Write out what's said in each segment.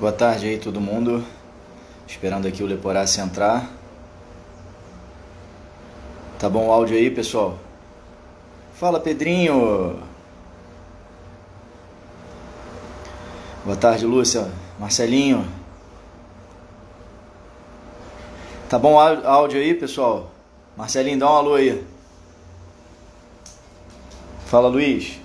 Boa tarde aí todo mundo, esperando aqui o Leporace entrar. Tá bom o áudio aí, pessoal? Fala, Pedrinho! Boa tarde, Lúcia, Marcelinho. Tá bom o áudio aí, pessoal? Marcelinho, dá um alô aí. Fala, Luiz.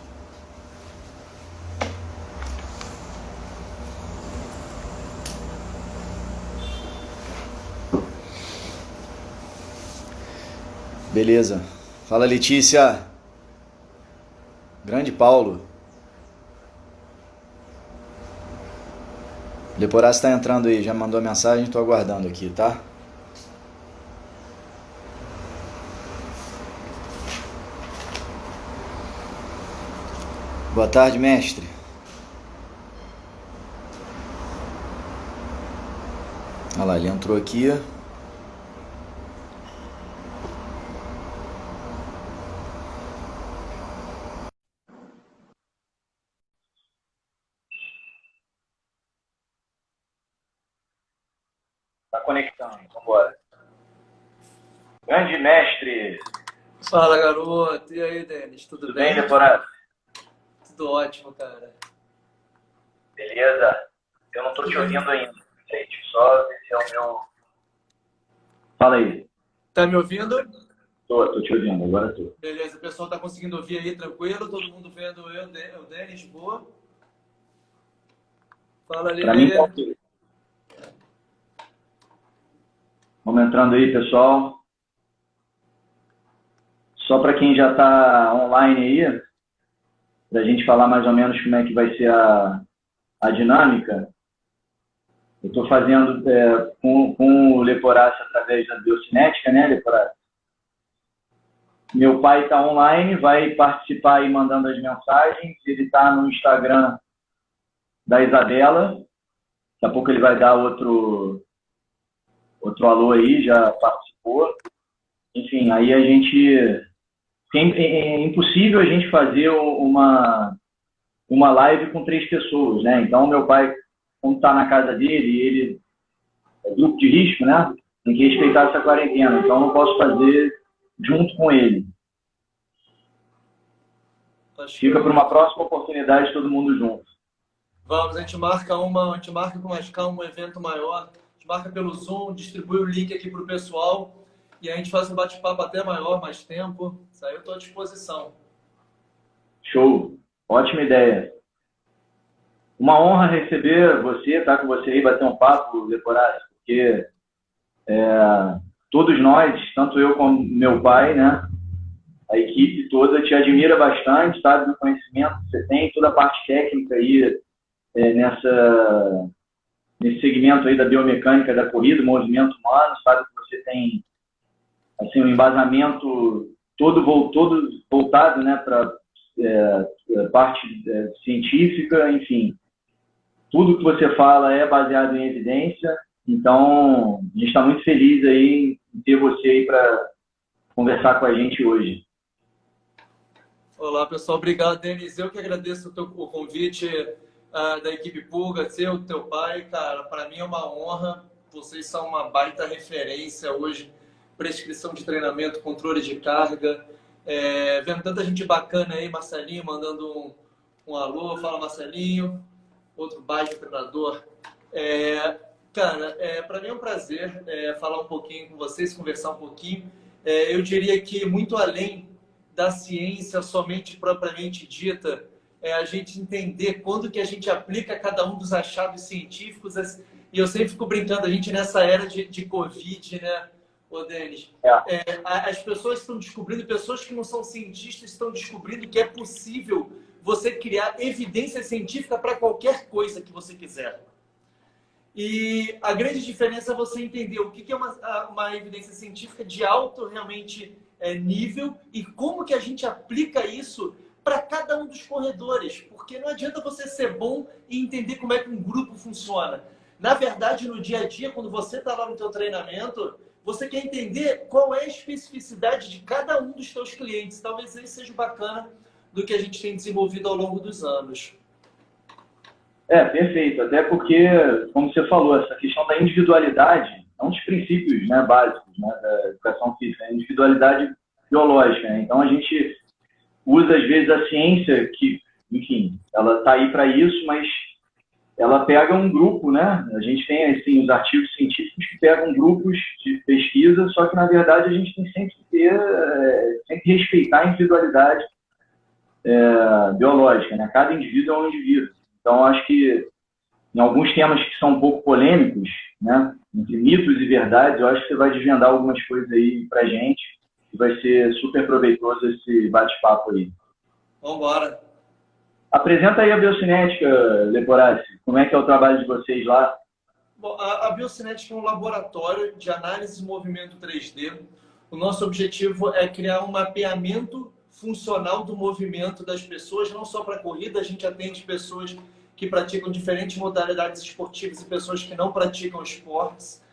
Beleza. Fala, Letícia. Grande Paulo. Leporace tá entrando aí, já mandou a mensagem, tô aguardando aqui, tá? Boa tarde, mestre. Olha lá, ele entrou aqui. Tá conectando, vambora. Grande mestre. Fala, garoto. E aí, Denis? Tudo Tudo bem, bem? Leporace? Tudo ótimo, cara. Beleza? Eu não tô te ouvindo ainda, gente. Só ver se é o meu. Fala aí. Tá me ouvindo? Tô te ouvindo, agora tô. Beleza, o pessoal tá conseguindo ouvir aí tranquilo? Todo mundo vendo o Denis, boa? Fala, Pra mim tá Lelê. ok. Vamos entrando aí, pessoal. Só para quem já tá online aí, pra gente falar mais ou menos como é que vai ser a dinâmica. Eu tô fazendo com o Leporace através da biocinética, né, Leporace? Meu pai está online, vai participar aí mandando as mensagens. Ele está no Instagram da Isabela. Daqui a pouco ele vai dar outro alô aí, já participou. Enfim, aí a gente... É impossível a gente fazer uma live com 3 pessoas, né? Então, meu pai, como está na casa dele, ele é grupo de risco, né? Tem que respeitar essa quarentena. Então, não posso fazer junto com ele. Fica para uma próxima oportunidade todo mundo junto. Vamos, a gente marca com mais calma um evento maior. A gente marca pelo Zoom, distribui o link aqui pro pessoal e a gente faz um bate-papo até maior, mais tempo. Isso aí eu tô à disposição. Show. Ótima ideia. Uma honra receber você, estar com você aí, bater um papo, Leporace, porque todos nós, tanto eu como meu pai, né, a equipe toda te admira bastante, sabe, do conhecimento que você tem, toda a parte técnica aí nesse segmento aí da biomecânica da corrida, movimento humano, sabe que você tem assim, um embasamento todo voltado, né, para parte científica, enfim. Tudo que você fala é baseado em evidência, então a gente está muito feliz aí em ter você aí para conversar com a gente hoje. Olá, pessoal. Obrigado, Denis. Eu que agradeço o convite da equipe Pulga, seu, teu pai. Cara, para mim é uma honra. Vocês são uma baita referência hoje. Prescrição de treinamento, controle de carga. Vendo tanta gente bacana aí, Marcelinho mandando um alô. Fala, Marcelinho. Outro baita treinador. Cara, para mim é um prazer falar um pouquinho com vocês, conversar um pouquinho. Eu diria que muito além da ciência somente propriamente dita, a gente entender quando que a gente aplica cada um dos achados científicos. E eu sempre fico brincando, a gente nessa era de Covid, né, ô Denis? As pessoas estão descobrindo, pessoas que não são cientistas estão descobrindo que é possível você criar evidência científica para qualquer coisa que você quiser. E a grande diferença é você entender o que é uma evidência científica de alto realmente nível e como que a gente aplica isso para cada um dos corredores. Porque não adianta você ser bom e entender como é que um grupo funciona. Na verdade, no dia a dia, quando você está lá no teu treinamento, você quer entender qual é a especificidade de cada um dos teus clientes. Talvez isso seja bacana do que a gente tem desenvolvido ao longo dos anos. Perfeito. Até porque, como você falou, essa questão da individualidade é um dos princípios, né, básicos, né, da educação física, a individualidade biológica, né? Então, a gente usa, às vezes, a ciência que, enfim, ela está aí para isso, mas ela pega um grupo, né? A gente tem, assim, os artigos científicos que pegam grupos de pesquisa, só que, na verdade, a gente tem sempre que sempre respeitar a individualidade biológica, né? Cada indivíduo é um indivíduo. Então, acho que em alguns temas que são um pouco polêmicos, né? Entre mitos e verdades, eu acho que você vai desvendar algumas coisas aí pra gente e vai ser super proveitoso esse bate-papo aí. Vamos embora. Apresenta aí a biocinética, Leporassi. Como é que é o trabalho de vocês lá? Bom, a biocinética é um laboratório de análise de movimento 3D. O nosso objetivo é criar um mapeamento funcional do movimento das pessoas, não só para corrida, a gente atende pessoas que praticam diferentes modalidades esportivas e pessoas que não praticam esportes,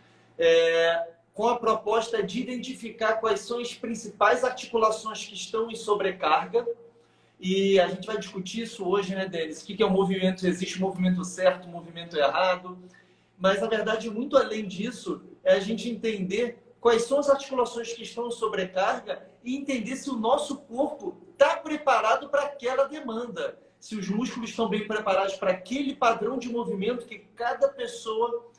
com a proposta de identificar quais são as principais articulações que estão em sobrecarga. E a gente vai discutir isso hoje, né, Denis? O que é o movimento? Existe movimento certo, movimento errado? Mas, na verdade, muito além disso, é a gente entender quais são as articulações que estão em sobrecarga e entender se o nosso corpo está preparado para aquela demanda. Se os músculos estão bem preparados para aquele padrão de movimento que cada pessoa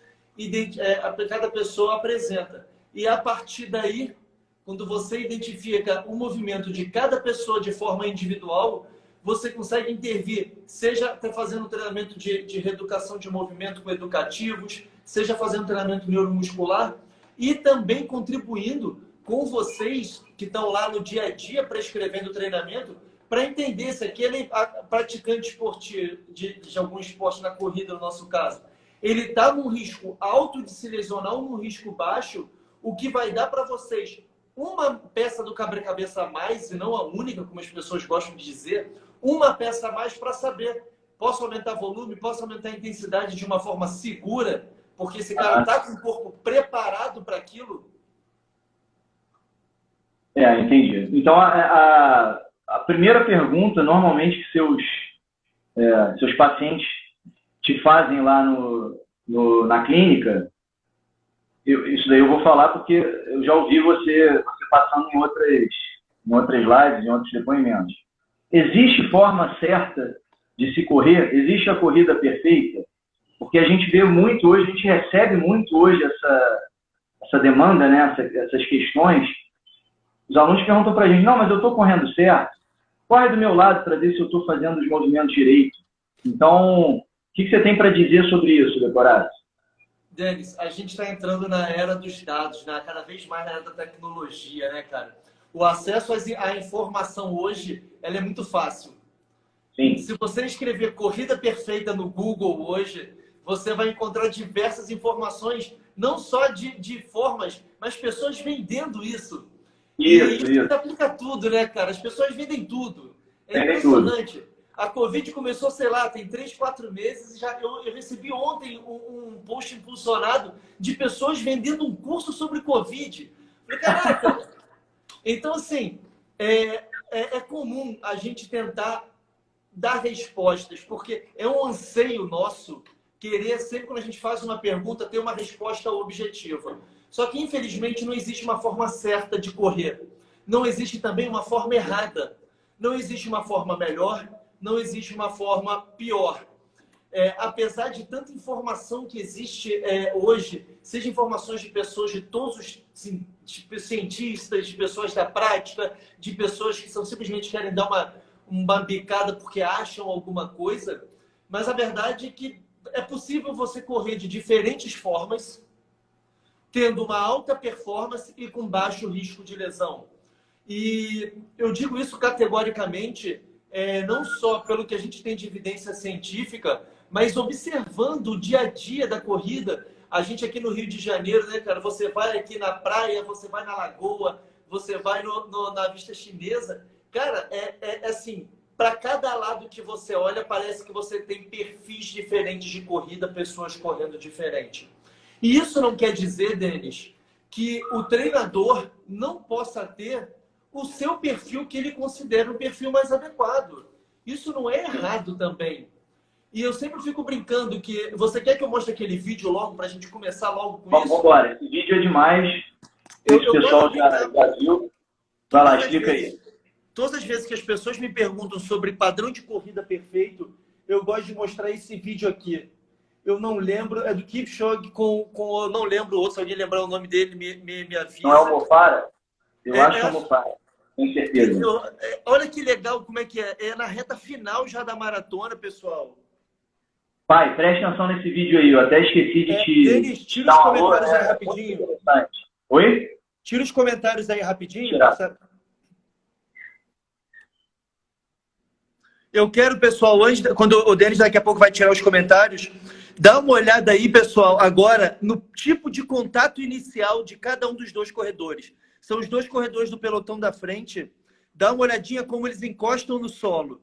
apresenta. E a partir daí, quando você identifica o movimento de cada pessoa de forma individual, você consegue intervir, seja até fazendo treinamento de reeducação de movimento com educativos, seja fazendo treinamento neuromuscular e também contribuindo com vocês que estão lá no dia a dia prescrevendo treinamento para entender se aquele praticante esportivo de algum esporte na corrida, no nosso caso, ele está num risco alto de se lesionar ou num risco baixo, o que vai dar para vocês uma peça do quebra-cabeça a mais, e não a única, como as pessoas gostam de dizer, uma peça a mais para saber, posso aumentar volume, posso aumentar a intensidade de uma forma segura, porque esse cara está com o corpo preparado para aquilo? Entendi. Então, a primeira pergunta, normalmente, que seus pacientes te fazem lá na clínica, isso daí eu vou falar porque eu já ouvi você passando em outras lives, em outros depoimentos. Existe forma certa de se correr? Existe a corrida perfeita? Porque a gente vê muito hoje, a gente recebe muito hoje essa demanda, né? Essas questões. Os alunos perguntam para a gente, não, mas eu estou correndo certo? Corre do meu lado para ver se eu estou fazendo os movimentos direito. Então, o que você tem para dizer sobre isso, Leporassi? Denis, a gente está entrando na era dos dados, né? Cada vez mais na era da tecnologia, né, cara? O acesso à informação hoje, ela é muito fácil. Sim. Se você escrever corrida perfeita no Google hoje, você vai encontrar diversas informações, não só de formas, mas pessoas vendendo isso. Isso se aplica a tudo, né, cara? As pessoas vendem tudo. É impressionante. A Covid começou, sei lá, tem 3, 4 meses. E eu recebi ontem um post impulsionado de pessoas vendendo um curso sobre Covid. Falei, caraca! Então, assim, é comum a gente tentar dar respostas, porque é um anseio nosso querer, sempre quando a gente faz uma pergunta, ter uma resposta objetiva. Só que, infelizmente, não existe uma forma certa de correr. Não existe também uma forma errada. Não existe uma forma melhor, não existe uma forma pior. Apesar de tanta informação que existe hoje, seja informações de pessoas de todos os cientistas, de pessoas da prática, de pessoas que simplesmente querem dar uma bicada porque acham alguma coisa, mas a verdade é que é possível você correr de diferentes formas, tendo uma alta performance e com baixo risco de lesão. E eu digo isso categoricamente, não só pelo que a gente tem de evidência científica, mas observando o dia a dia da corrida. A gente aqui no Rio de Janeiro, né, cara? Você vai aqui na praia, você vai na lagoa, você vai na Vista Chinesa. Cara, assim, para cada lado que você olha, parece que você tem perfis diferentes de corrida, pessoas correndo diferente. E isso não quer dizer, Denis, que o treinador não possa ter o seu perfil que ele considera o perfil mais adequado. Isso não é errado também. E eu sempre fico brincando que você quer que eu mostre aquele vídeo logo para a gente começar logo com Vamos isso? embora. Esse vídeo é demais. Esse Eu pessoal gosto de já, brincar. já viu. Vai lá, explica aí. Todas as vezes que as pessoas me perguntam sobre padrão de corrida perfeito, eu gosto de mostrar esse vídeo aqui. Eu não lembro, é do Kipchoge eu não lembro outro, se alguém lembrar o nome dele, me avisa. Não é o Mofara? Eu acho que é o É, Mofara, tenho certeza. olha que legal como é que é. É na reta final já da maratona, pessoal. Pai, preste atenção nesse vídeo aí. Eu até esqueci de Denis, te tira os dar um alô. comentários aí É muito rapidinho. interessante. Oi? Tira os comentários aí rapidinho. Tirar. Eu quero, pessoal, quando o Denis daqui a pouco vai tirar os comentários, dá uma olhada aí, pessoal, agora no tipo de contato inicial de cada um dos dois corredores. São os dois corredores do pelotão da frente. Dá uma olhadinha como eles encostam no solo.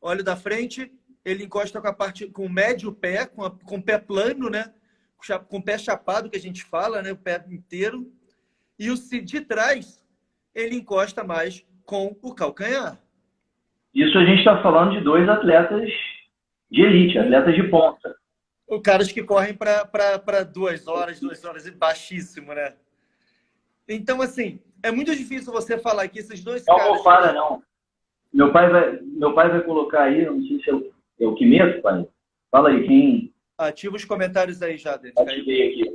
Olha o da frente, ele encosta com o médio pé, com o pé plano, né? Com o pé chapado, que a gente fala, né? O pé inteiro. E o de trás, ele encosta mais com o calcanhar. Isso a gente está falando de dois atletas de elite, atletas de ponta. Os caras que correm para 2 horas e baixíssimo, né? Então, assim, é muito difícil você falar que esses dois Não caras... vou para, não. Meu pai vai colocar aí, não sei se é o Kimeto, pai. Fala aí, quem... Ativa os comentários aí já, Denis. Ativei aqui.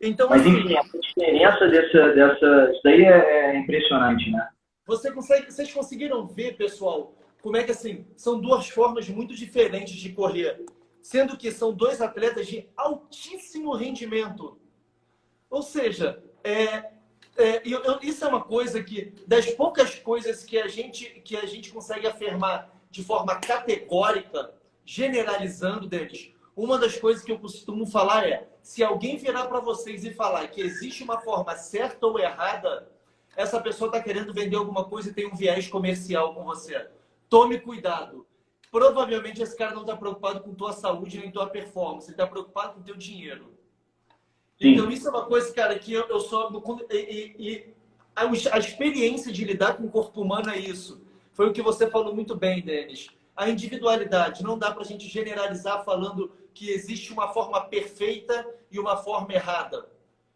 Então, mas, assim, enfim, a diferença dessa... Isso daí é impressionante, né? Vocês conseguiram ver, pessoal, como é que, assim, são duas formas muito diferentes de correr, sendo que são dois atletas de altíssimo rendimento. Ou seja, isso é uma coisa que, das poucas coisas que a gente consegue afirmar de forma categórica, generalizando, Denis, uma das coisas que eu costumo falar é, se alguém virar para vocês e falar que existe uma forma certa ou errada, essa pessoa está querendo vender alguma coisa e tem um viés comercial com você. Tome cuidado. Provavelmente esse cara não está preocupado com tua saúde nem tua performance, ele está preocupado com teu dinheiro. Sim. Então isso é uma coisa, cara, que eu só... a experiência de lidar com o corpo humano é isso. Foi o que você falou muito bem, Denis. A individualidade. Não dá para a gente generalizar falando que existe uma forma perfeita e uma forma errada.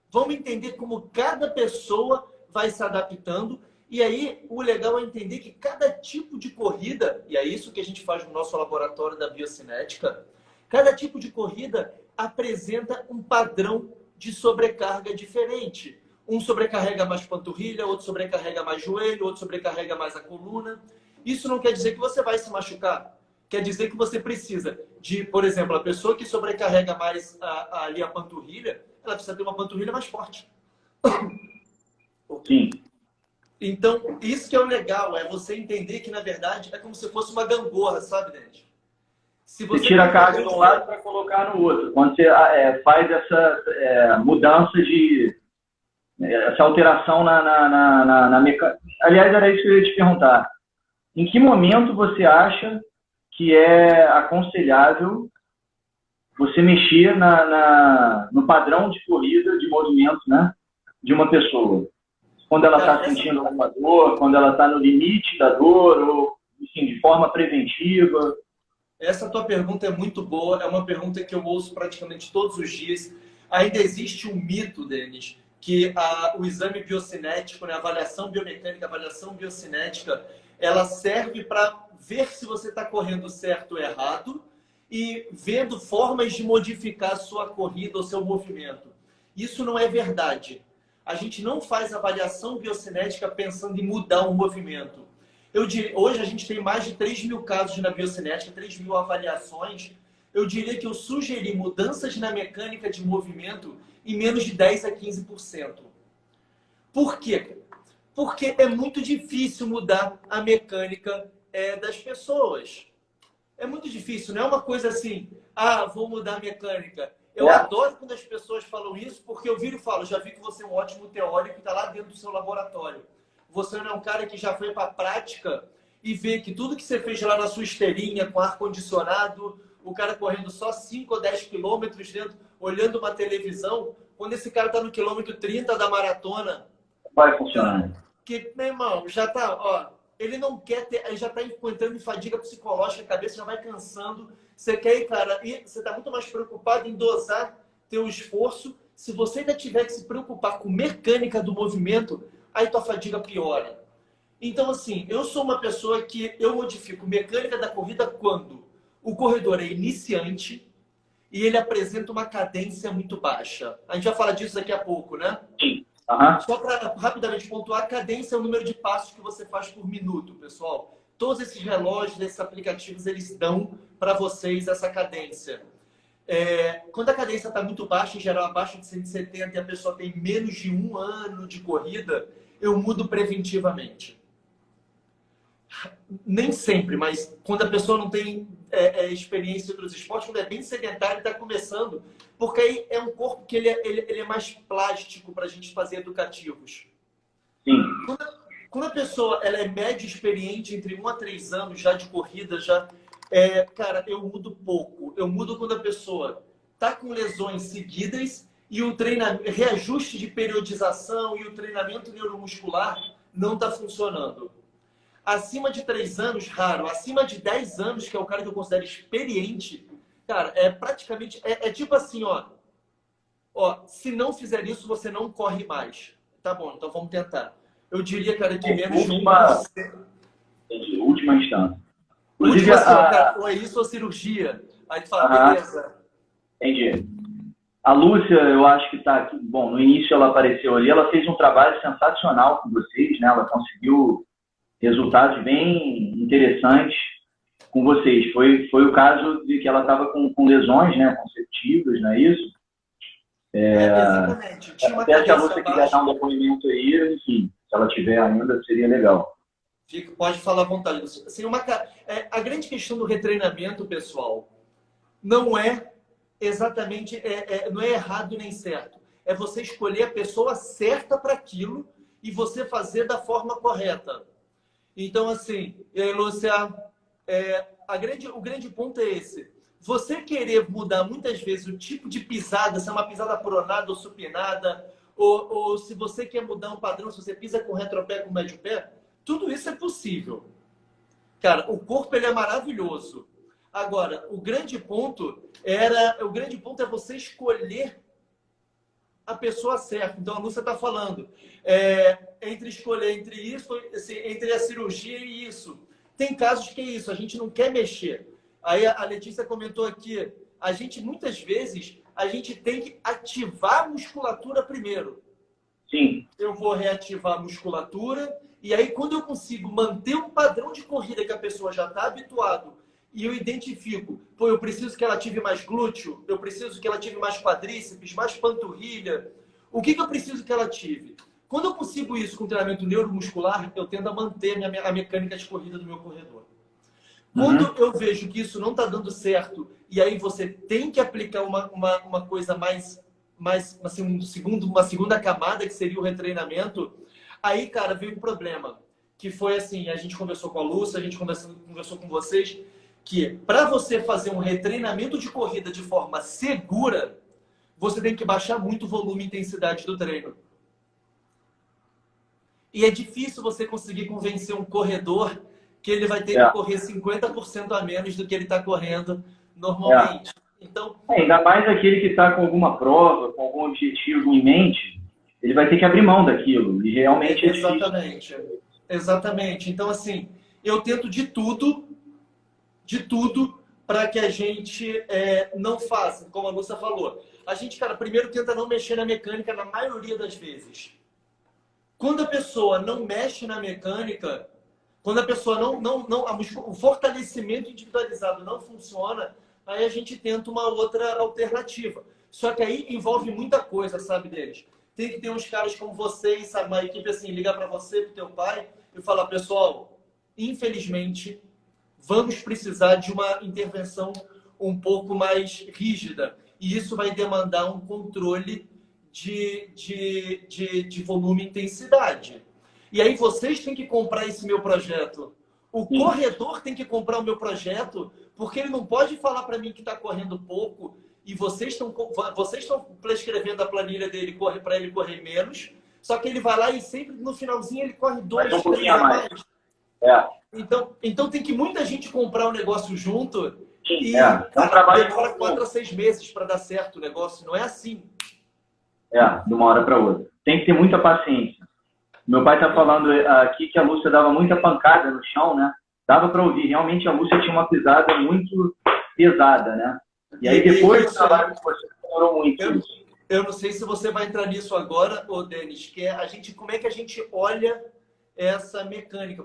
Vamos entender como cada pessoa vai se adaptando. E aí, o legal é entender que cada tipo de corrida, e é isso que a gente faz no nosso laboratório da biocinética, cada tipo de corrida apresenta um padrão de sobrecarga diferente. Um sobrecarrega mais panturrilha, outro sobrecarrega mais joelho, outro sobrecarrega mais a coluna. Isso não quer dizer que você vai se machucar. Quer dizer que você precisa de, por exemplo, a pessoa que sobrecarrega mais ali a panturrilha, ela precisa ter uma panturrilha mais forte. Sim. Então, isso que é o legal, é você entender que, na verdade, é como se fosse uma gangorra, sabe, Dente? Se você tira a carga de um lado para colocar no outro. Quando você faz essa mudança essa alteração na mecânica. Aliás, era isso que eu ia te perguntar. Em que momento você acha que é aconselhável você mexer no padrão de corrida, de movimento, né, de uma pessoa? Quando ela está sentindo alguma dor, quando ela está no limite da dor, ou, enfim, de forma preventiva? Essa tua pergunta é muito boa, é uma pergunta que eu ouço praticamente todos os dias. Ainda existe um mito, Denis, que o exame biocinético, né, a avaliação biomecânica, a avaliação biocinética, ela serve para ver se você está correndo certo ou errado e vendo formas de modificar a sua corrida ou seu movimento. Isso não é verdade. A gente não faz avaliação biocinética pensando em mudar o movimento. Hoje a gente tem mais de 3.000 casos na biocinética, 3.000 avaliações. Eu diria que eu sugeri mudanças na mecânica de movimento em menos de 10 a 15%. Por quê? Porque é muito difícil mudar a mecânica das pessoas. É muito difícil, não é uma coisa assim, vou mudar a mecânica. Eu adoro quando as pessoas falam isso, porque eu viro e falo, já vi que você é um ótimo teórico e está lá dentro do seu laboratório. Você não é um cara que já foi para a prática e vê que tudo que você fez lá na sua esteirinha, com ar-condicionado, o cara correndo só 5 ou 10 quilômetros dentro, olhando uma televisão, quando esse cara está no quilômetro 30 da maratona... Vai funcionar. Que, meu irmão, já tá, ó... ele não quer ter, ele já está entrando em fadiga psicológica, a cabeça já vai cansando. Você quer ir, cara, e você está muito mais preocupado em dosar teu esforço. Se você ainda tiver que se preocupar com mecânica do movimento, aí tua fadiga piora. Então, assim, eu sou uma pessoa que eu modifico mecânica da corrida quando o corredor é iniciante e ele apresenta uma cadência muito baixa. A gente vai falar disso daqui a pouco, né? Sim. Uhum. Só para rapidamente pontuar, a cadência é o número de passos que você faz por minuto, pessoal. Todos esses relógios, esses aplicativos, eles dão para vocês essa cadência. Quando a cadência está muito baixa, em geral abaixo de 170, e a pessoa tem menos de 1 ano de corrida, eu mudo preventivamente. Nem sempre, mas quando a pessoa não tem experiência em outros esportes, quando é bem sedentário e está começando, porque aí é um corpo que ele é mais plástico para a gente fazer educativos. Sim. Quando a pessoa ela é média experiente, entre 1 a 3 anos já de corrida, cara, eu mudo pouco. Eu mudo quando a pessoa está com lesões seguidas e o reajuste de periodização e o treinamento neuromuscular não está funcionando. Acima de 3 anos, raro. Acima de 10 anos, que é o cara que eu considero experiente, cara, praticamente... É tipo assim, ó. Se não fizer isso, você não corre mais. Tá bom, então vamos tentar. Eu diria, cara, que menos de 1%. Última instância. Inclusive, cara, ou é isso ou cirurgia. Aí tu fala, beleza. Entendi. A Lúcia, eu acho que está aqui. Bom, no início ela apareceu ali, ela fez um trabalho sensacional com vocês, né? Ela conseguiu resultados bem interessantes com vocês. Foi o caso de que ela estava com lesões, né, consecutivas, não é isso? Exatamente. Até se a Lúcia quiser dar um depoimento aí, enfim, se ela tiver ainda, seria legal. Pode falar à vontade. Assim, a grande questão do retreinamento, pessoal, não é exatamente, não é errado nem certo. É você escolher a pessoa certa para aquilo e você fazer da forma correta. Então, assim, e aí, Lúcia, o grande ponto é esse. Você querer mudar muitas vezes o tipo de pisada, se é uma pisada pronada ou supinada, ou se você quer mudar um padrão, se você pisa com retropé, com médio pé, tudo isso é possível. Cara, o corpo ele é maravilhoso. Agora, o grande ponto é você escolher a pessoa certa. Então, a Lúcia está falando entre escolher entre isso, assim, entre a cirurgia e isso. Tem casos que é isso, a gente não quer mexer. Aí a Letícia comentou aqui, muitas vezes, a gente tem que ativar a musculatura primeiro. Sim. Eu vou reativar a musculatura e aí quando eu consigo manter um padrão de corrida que a pessoa já está habituado e eu identifico, eu preciso que ela ative mais glúteo, eu preciso que ela ative mais quadríceps, mais panturrilha. O que eu preciso que ela ative? Quando eu consigo isso com treinamento neuromuscular, eu tendo a manter a mecânica de corrida do meu corredor. Quando eu vejo que isso não está dando certo e aí você tem que aplicar uma coisa mais assim, uma segunda camada, que seria o retreinamento, aí, cara, veio um problema. Que foi assim, a gente conversou com a Lúcia, a gente conversou com vocês, que para você fazer um retreinamento de corrida de forma segura, você tem que baixar muito o volume e intensidade do treino. E é difícil você conseguir convencer um corredor que ele vai ter que correr 50% a menos do que ele está correndo normalmente. Então, ainda mais aquele que está com alguma prova, com algum objetivo em mente, ele vai ter que abrir mão daquilo. E realmente é difícil. Exatamente. Então, assim, eu tento de tudo para que a gente não faça, como a Lúcia falou. A gente, cara, primeiro tenta não mexer na mecânica na maioria das vezes. Quando a pessoa não mexe na mecânica, quando a pessoa o fortalecimento individualizado não funciona, aí a gente tenta uma outra alternativa. Só que aí envolve muita coisa, sabe, deles. Tem que ter uns caras como vocês, sabe, uma equipe assim, ligar para você, para o teu pai, e falar, pessoal, infelizmente, vamos precisar de uma intervenção um pouco mais rígida. E isso vai demandar um controle de volume e intensidade. E aí vocês têm que comprar esse meu projeto. O corredor tem que comprar o meu projeto, porque ele não pode falar para mim que está correndo pouco e vocês estão prescrevendo a planilha dele para ele correr menos, só que ele vai lá e sempre no finalzinho ele corre 2, 3 a mais. É, Então tem que muita gente comprar o negócio junto e é um trabalho demora 4 a 6 meses para dar certo o negócio. Não é assim. de uma hora para outra. Tem que ter muita paciência. Meu pai está falando aqui que a Lúcia dava muita pancada no chão, né? Dava para ouvir. Realmente a Lúcia tinha uma pisada muito pesada, né? E aí depois do trabalho que você demorou muito isso. Eu não sei se você vai entrar nisso agora, ô Denis, que é como é que a gente olha essa mecânica.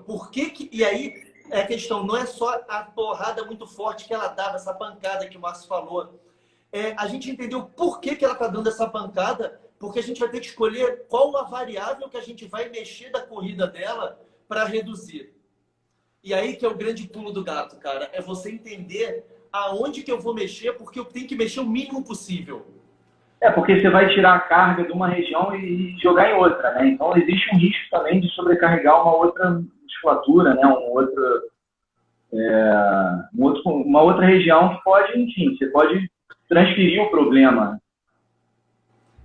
E aí a questão não é só a porrada muito forte que ela dava, essa pancada que o Márcio falou. A gente entendeu por que ela está dando essa pancada, porque a gente vai ter que escolher qual a variável que a gente vai mexer da corrida dela para reduzir. E aí que é o grande pulo do gato, cara. É você entender aonde que eu vou mexer, porque eu tenho que mexer o mínimo possível. Porque você vai tirar a carga de uma região e jogar em outra, né? Então existe um risco também de sobrecarregar uma outra musculatura, né? Uma outra região que pode, enfim, você pode transferir o problema.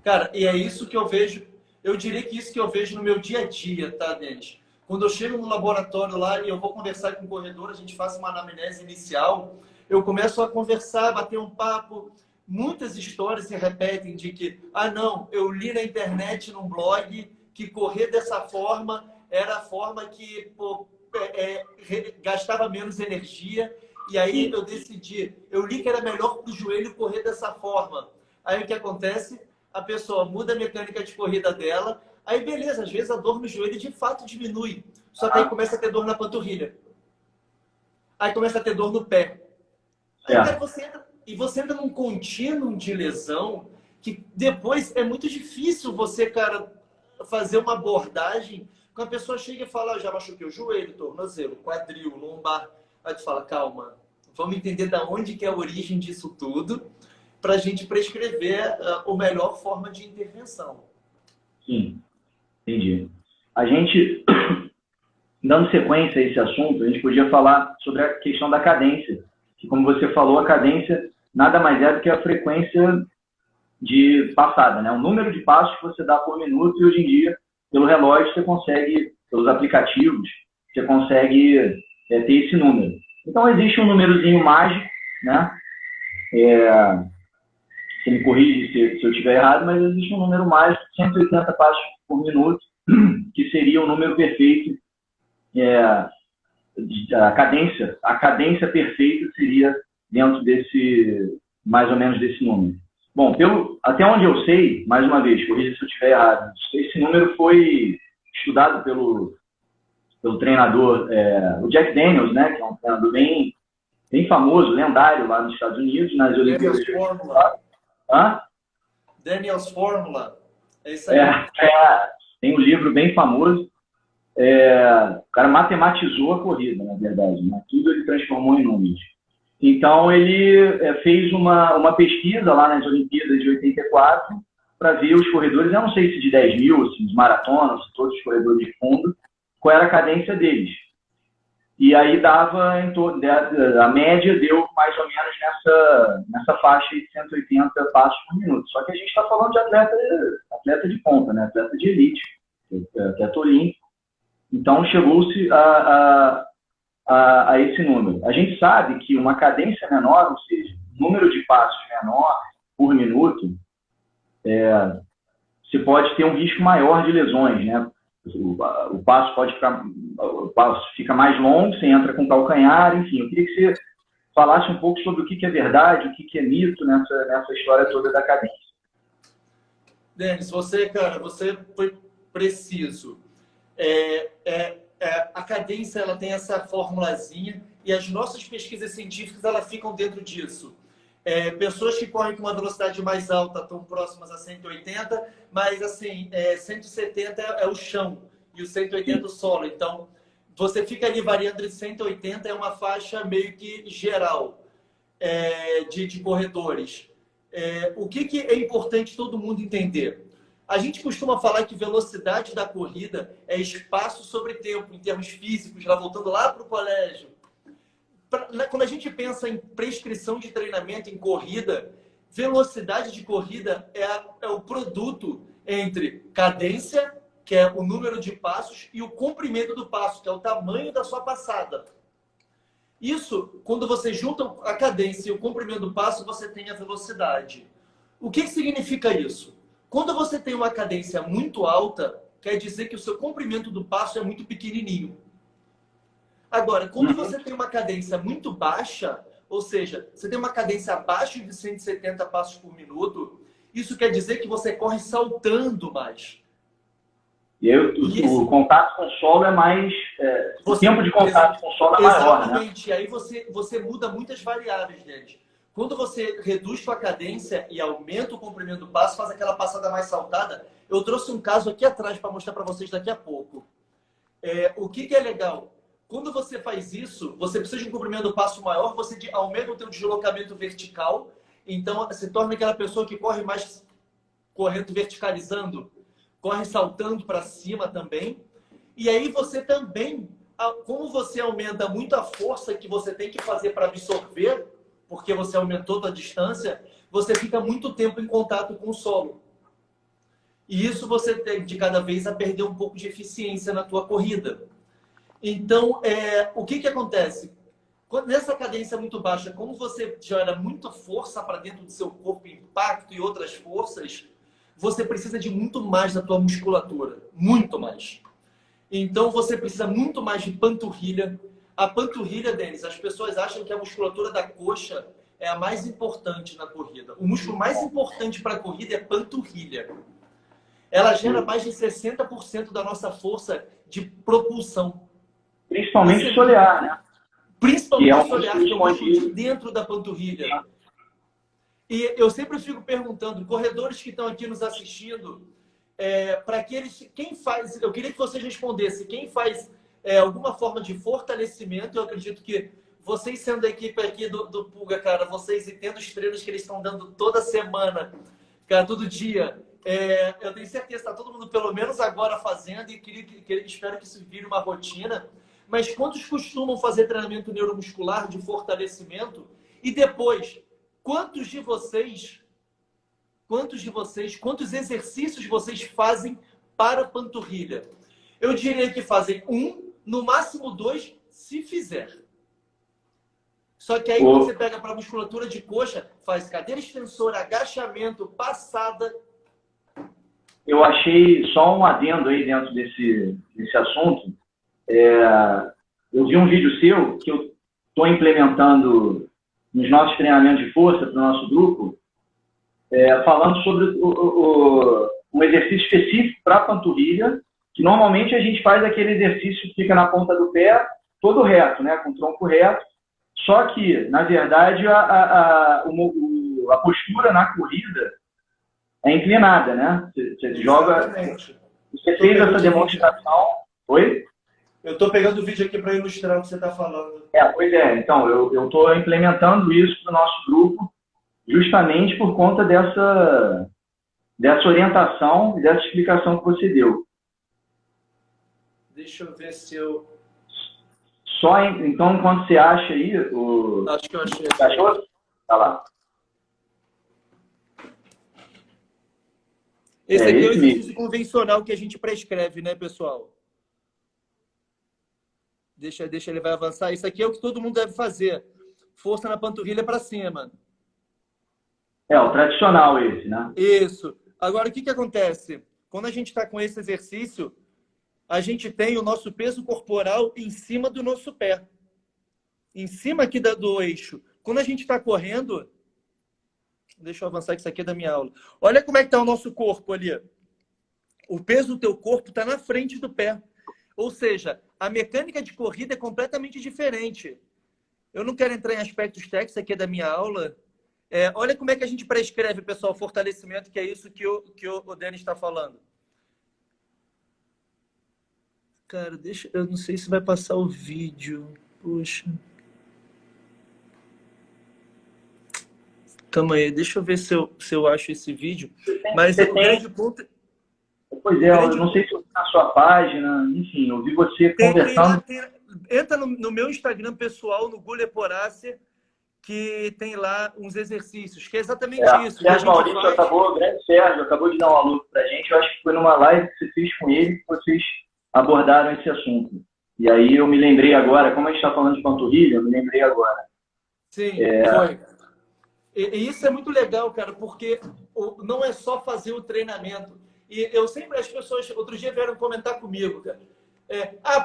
Cara, e é isso que eu vejo, eu diria que isso que eu vejo no meu dia a dia, tá, Denis? Quando eu chego no laboratório lá e eu vou conversar com o corredor, a gente faz uma anamnese inicial, eu começo a conversar, bater um papo. Muitas histórias se repetem de que, não, eu li na internet, num blog, que correr dessa forma era a forma que gastava menos energia. E aí eu decidi, eu li que era melhor para o joelho correr dessa forma. Aí o que acontece? A pessoa muda a mecânica de corrida dela, aí beleza, às vezes a dor no joelho de fato diminui. Só que aí começa a ter dor na panturrilha. Aí começa a ter dor no pé. Aí, cara, você entra num contínuo de lesão que depois é muito difícil você, cara, fazer uma abordagem quando a pessoa chega e fala, já machuquei o joelho, tornozelo, quadril, lombar. Aí tu fala, calma, vamos entender da onde que é a origem disso tudo para a gente prescrever a melhor forma de intervenção. Sim, entendi. A gente, dando sequência a esse assunto, a gente podia falar sobre a questão da cadência. Que, como você falou, a cadência nada mais é do que a frequência de passada, né? O número de passos que você dá por minuto, e hoje em dia, pelo relógio, você consegue, pelos aplicativos, você consegue ter esse número. Então, existe um númerozinho mágico, né? Você me corrige se eu estiver errado, mas existe um número mágico, 180 passos por minuto, que seria o número perfeito. A cadência perfeita seria dentro mais ou menos desse número. Bom, até onde eu sei, mais uma vez, corrija se eu estiver errado, esse número foi estudado pelo treinador, o Jack Daniels, né, que é um treinador bem famoso, lendário lá nos Estados Unidos, nas Olimpíadas. Daniels Fórmula. É isso aí. Tem um livro bem famoso. O cara matematizou a corrida, na verdade, né? Tudo ele transformou em números. Então, ele fez uma pesquisa lá nas Olimpíadas de 84 para ver os corredores, eu não sei se de 10 mil, se de maratona, se todos os corredores de fundo, qual era a cadência deles. E aí dava, a média deu mais ou menos nessa faixa de 180 passos por minuto. Só que a gente está falando de atleta de ponta, né? Atleta de elite, atleta olímpico. Então, chegou-se a esse número. A gente sabe que uma cadência menor, ou seja, um número de passos menor por minuto, você pode ter um risco maior de lesões, né? O passo fica mais longo, você entra com calcanhar, enfim. Eu queria que você falasse um pouco sobre o que é verdade, o que é mito nessa história toda da cadência. Denis, você foi preciso. A cadência ela tem essa formulazinha e as nossas pesquisas científicas elas ficam dentro disso. Pessoas que correm com uma velocidade mais alta estão próximas a 180, mas assim, 170 é o chão e o 180 o solo. Então, você fica ali variando entre 180, é uma faixa meio que geral de corredores. O que é importante todo mundo entender? A gente costuma falar que velocidade da corrida é espaço sobre tempo, em termos físicos, já voltando lá para o colégio. Quando a gente pensa em prescrição de treinamento em corrida, velocidade de corrida é o produto entre cadência, que é o número de passos, e o comprimento do passo, que é o tamanho da sua passada. Isso, quando você junta a cadência e o comprimento do passo, você tem a velocidade. O que significa isso? Quando você tem uma cadência muito alta, quer dizer que o seu comprimento do passo é muito pequenininho. Agora, quando você tem uma cadência muito baixa, ou seja, você tem uma cadência abaixo de 170 passos por minuto, isso quer dizer que você corre saltando mais. E aí, o contato com o solo é mais... o tempo de contato com o solo é maior, né? Exatamente. E aí você muda muitas variáveis, gente. Quando você reduz sua cadência e aumenta o comprimento do passo, faz aquela passada mais saltada. Eu trouxe um caso aqui atrás para mostrar para vocês daqui a pouco. O que é legal? Quando você faz isso, você precisa de um comprimento do passo maior, você aumenta o seu deslocamento vertical, então se torna aquela pessoa que corre mais correndo verticalizando, corre saltando para cima também. E aí você também, como você aumenta muito a força que você tem que fazer para absorver, porque você aumentou a distância, você fica muito tempo em contato com o solo. E isso você tem de cada vez a perder um pouco de eficiência na tua corrida. Então, o que acontece? Nessa cadência muito baixa, como você gera muita força para dentro do seu corpo, impacto e outras forças, você precisa de muito mais da tua musculatura. Muito mais. Então, você precisa muito mais de panturrilha. A panturrilha, Denis, as pessoas acham que a musculatura da coxa é a mais importante na corrida. O músculo mais importante para a corrida é a panturrilha. Ela gera mais de 60% da nossa força de propulsão. Principalmente solear, né? Principalmente o solear, que é o músculo de dentro da panturrilha. E eu sempre fico perguntando, corredores que estão aqui nos assistindo, para aqueles... Quem faz... Eu queria que vocês respondessem. Quem faz alguma forma de fortalecimento? Eu acredito que vocês, sendo a equipe aqui do Pulga, cara, vocês e tendo os treinos que eles estão dando toda semana, cara, todo dia... eu tenho certeza que está todo mundo, pelo menos agora, fazendo, e espero que isso vire uma rotina. Mas quantos costumam fazer treinamento neuromuscular de fortalecimento? E depois, quantos exercícios vocês fazem para a panturrilha? Eu diria que fazem no máximo 2, se fizer. Só que aí quando você pega para a musculatura de coxa, faz cadeira extensora, agachamento, passada. Eu achei só um adendo aí dentro desse assunto. Eu vi um vídeo seu que eu estou implementando nos nossos treinamentos de força para o nosso grupo, falando sobre um exercício específico para a panturrilha, que normalmente a gente faz aquele exercício que fica na ponta do pé, todo reto, né, com o tronco reto, só que, na verdade, a postura na corrida é inclinada, né? Você joga... Você fez essa demonstração... Oi? Eu estou pegando o vídeo aqui para ilustrar o que você está falando. Pois é. Então, eu estou implementando isso para o nosso grupo justamente por conta dessa orientação e dessa explicação que você deu. Deixa eu ver se eu... Então, quando você acha aí... Acho que eu achei. Achou? Tá lá. Esse aqui é o exercício convencional que a gente prescreve, né, pessoal? Deixa ele vai avançar. Isso aqui é o que todo mundo deve fazer. Força na panturrilha para cima. O tradicional esse, né? Isso. Agora, o que acontece? Quando a gente está com esse exercício, a gente tem o nosso peso corporal em cima do nosso pé. Em cima aqui do eixo. Quando a gente está correndo... Deixa eu avançar, que isso aqui é da minha aula. Olha como é que está o nosso corpo ali. O peso do teu corpo está na frente do pé. Ou seja, a mecânica de corrida é completamente diferente. Eu não quero entrar em aspectos técnicos, isso aqui é da minha aula. Olha como é que a gente prescreve, pessoal, fortalecimento, que é isso que o Denis está falando. Cara, eu não sei se vai passar o vídeo. Poxa. Calma aí, deixa eu ver se eu acho esse vídeo. Mas o grande ponto... Pois eu não sei se eu vi na sua página, enfim, eu vi você conversando. Entra no meu Instagram pessoal, no Guler Porácia, que tem lá uns exercícios, que é exatamente isso. O Sérgio Maurício, grande Sérgio, acabou de dar um alô pra gente, eu acho que foi numa live que você fez com ele que vocês abordaram esse assunto. E aí eu me lembrei agora, como a gente está falando de panturrilha, eu me lembrei agora. Sim, foi. E isso é muito legal, cara, porque não é só fazer o treinamento. E eu sempre, as pessoas, outro dia vieram comentar comigo, cara.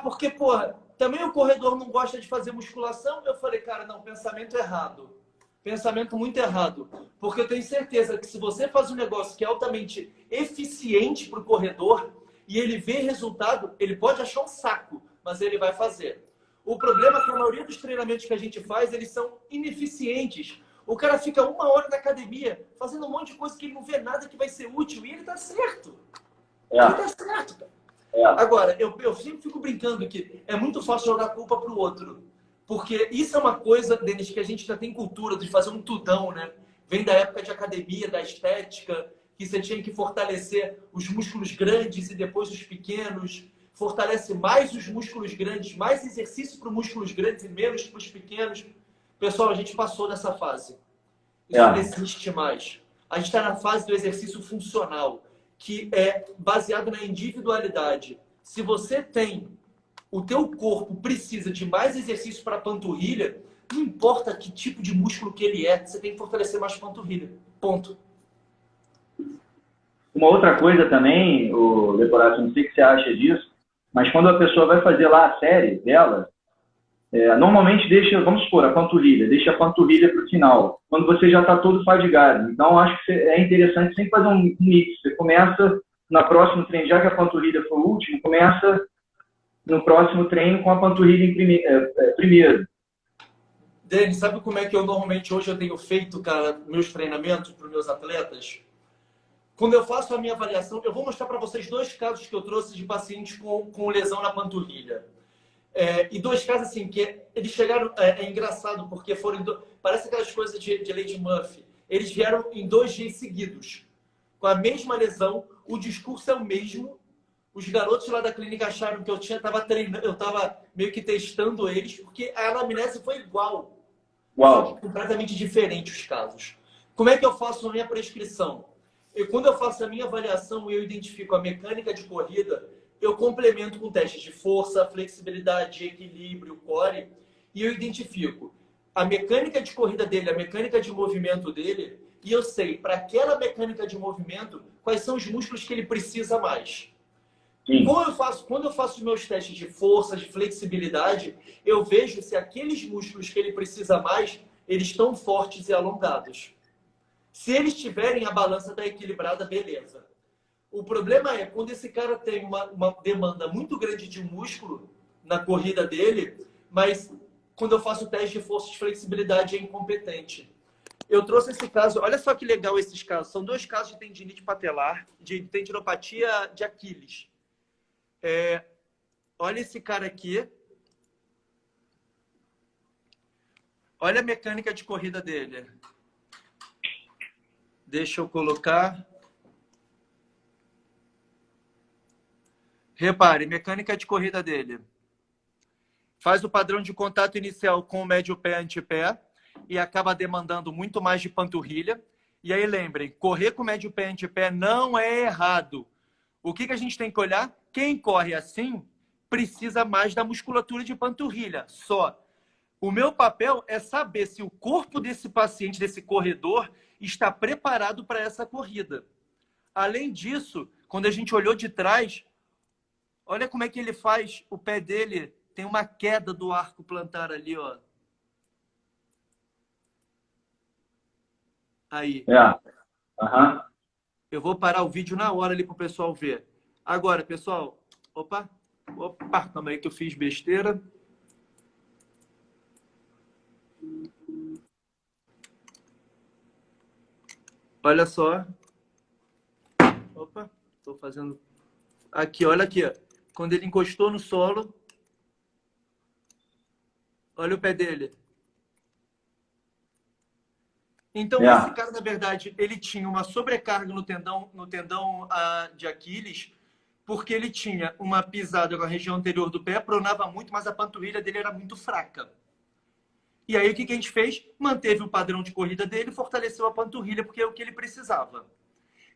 Porque, porra, também o corredor não gosta de fazer musculação. Eu falei, cara, não, pensamento errado. Pensamento muito errado. Porque eu tenho certeza que se você faz um negócio que é altamente eficiente para o corredor e ele vê resultado, ele pode achar um saco, mas ele vai fazer. O problema é que a maioria dos treinamentos que a gente faz, eles são ineficientes. O cara fica 1 hora na academia fazendo um monte de coisa que ele não vê nada que vai ser útil e ele tá certo. Ele tá certo, cara. Agora, eu sempre fico brincando que é muito fácil jogar a culpa pro outro. Porque isso é uma coisa, Denis, que a gente já tem cultura de fazer um tudão, né? Vem da época de academia, da estética, que você tinha que fortalecer os músculos grandes e depois os pequenos. Fortalece mais os músculos grandes, mais exercício para os músculos grandes e menos para os pequenos. Pessoal, a gente passou dessa fase. Isso não existe mais. A gente está na fase do exercício funcional, que é baseado na individualidade. Se você tem, o teu corpo precisa de mais exercício para a panturrilha, não importa que tipo de músculo que ele é, você tem que fortalecer mais a panturrilha. Ponto. Uma outra coisa também, Leporati, não sei o que você acha disso, mas quando a pessoa vai fazer lá a série dela, normalmente deixa, vamos supor, a panturrilha, deixa a panturrilha para o final, quando você já está todo fadigado. Então, acho que é interessante sempre fazer um mix. Você começa na próximo treino, já que a panturrilha foi o último, começa no próximo treino com a panturrilha primeiro. Denis, sabe como é que eu normalmente hoje eu tenho feito, cara, meus treinamentos para os meus atletas? Quando eu faço a minha avaliação, eu vou mostrar para vocês 2 casos que eu trouxe de pacientes com lesão na panturrilha. E 2 casos assim, que eles chegaram... É engraçado, porque foram... Parece aquelas coisas de Lady Murphy. Eles vieram em 2 dias seguidos, com a mesma lesão, o discurso é o mesmo. Os garotos lá da clínica acharam que eu estava treinando, eu estava meio que testando eles, porque a anamnese foi igual. Só que completamente diferente os casos. Como é que eu faço a minha prescrição? Quando eu faço a minha avaliação e eu identifico a mecânica de corrida, eu complemento com testes de força, flexibilidade, equilíbrio, core, e eu identifico a mecânica de corrida dele, a mecânica de movimento dele, e eu sei, para aquela mecânica de movimento, quais são os músculos que ele precisa mais. Quando eu faço os meus testes de força, de flexibilidade, eu vejo se aqueles músculos que ele precisa mais, eles estão fortes e alongados. Se eles tiverem, a balança está equilibrada, beleza. O problema é quando esse cara tem uma demanda muito grande de músculo na corrida dele, mas quando eu faço o teste de força de flexibilidade é incompetente. Eu trouxe esse caso, olha só que legal esses casos. São 2 casos de tendinite patelar, de tendinopatia de Aquiles. Olha esse cara aqui. Olha a mecânica de corrida dele. Deixa eu colocar. Repare, mecânica de corrida dele. Faz o padrão de contato inicial com o médio pé antepé e acaba demandando muito mais de panturrilha. E aí lembrem, correr com o médio pé antepé não é errado. O que a gente tem que olhar? Quem corre assim precisa mais da musculatura de panturrilha. Só. O meu papel é saber se o corpo desse paciente, desse corredor, está preparado para essa corrida. Além disso, quando a gente olhou de trás, olha como é que ele faz o pé dele. Tem uma queda do arco plantar ali, ó. Aí. Eu vou parar o vídeo na hora ali para o pessoal ver. Agora, pessoal... Opa, calma aí que eu fiz besteira. Olha só. Opa, estou fazendo... Aqui, olha aqui. Ó. Quando ele encostou no solo, olha o pé dele. Então, esse cara, na verdade, ele tinha uma sobrecarga no tendão de Aquiles, porque ele tinha uma pisada na região anterior do pé, pronava muito, mas a panturrilha dele era muito fraca. E aí, o que a gente fez? Manteve o padrão de corrida dele e fortaleceu a panturrilha, porque é o que ele precisava.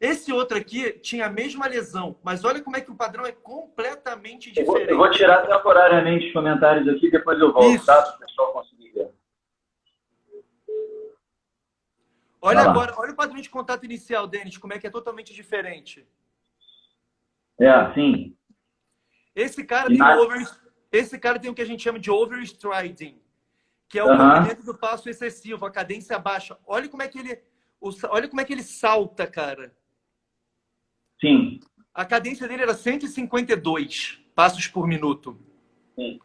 Esse outro aqui tinha a mesma lesão, mas olha como é que o padrão é completamente Eu diferente. vou tirar temporariamente os comentários aqui, depois eu volto, Isso. tá? Para o pessoal conseguir ver. Olha agora, olha o padrão de contato inicial, Denis, como é que é totalmente diferente. Sim. Esse cara tem o que a gente chama de overstriding, que é o comprimento do passo excessivo, a cadência baixa. Olha como é que ele salta, cara. Sim. A cadência dele era 152 passos por minuto. Sim.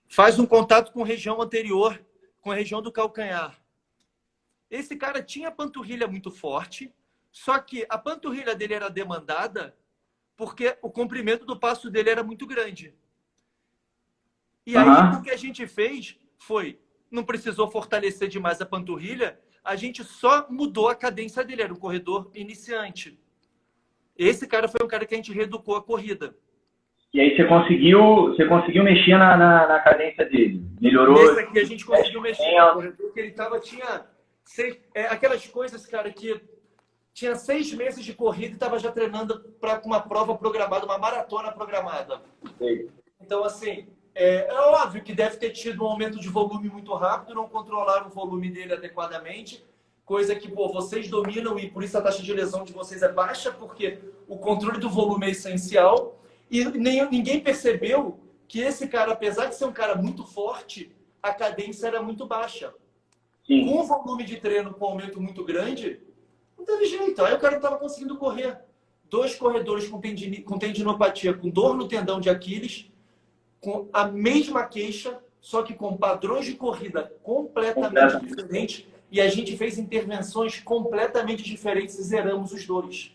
Faz um contato com a região anterior, com a região do calcanhar. Esse cara tinha a panturrilha muito forte, só que a panturrilha dele era demandada porque o comprimento do passo dele era muito grande. E aí, o que a gente fez foi, não precisou fortalecer demais a panturrilha, a gente só mudou a cadência dele, era um corredor iniciante. Esse cara foi um cara que a gente reeducou a corrida. E aí você conseguiu mexer na cadência dele? Melhorou? Nesse aqui a gente conseguiu mexer no corredor, que ele tinha aquelas coisas, cara, que tinha 6 meses de corrida e estava já treinando para uma prova programada, uma maratona programada. Sim. Então, assim, é óbvio que deve ter tido um aumento de volume muito rápido, não controlaram o volume dele adequadamente, coisa que, vocês dominam e por isso a taxa de lesão de vocês é baixa, porque o controle do volume é essencial. E ninguém percebeu que esse cara, apesar de ser um cara muito forte, a cadência era muito baixa. Sim. Com o volume de treino com aumento muito grande, não teve jeito. Aí o cara não estava conseguindo correr. 2 corredores com tendinopatia, com dor no tendão de Aquiles, com a mesma queixa, só que com padrões de corrida completamente diferentes. E a gente fez intervenções completamente diferentes e zeramos os dois.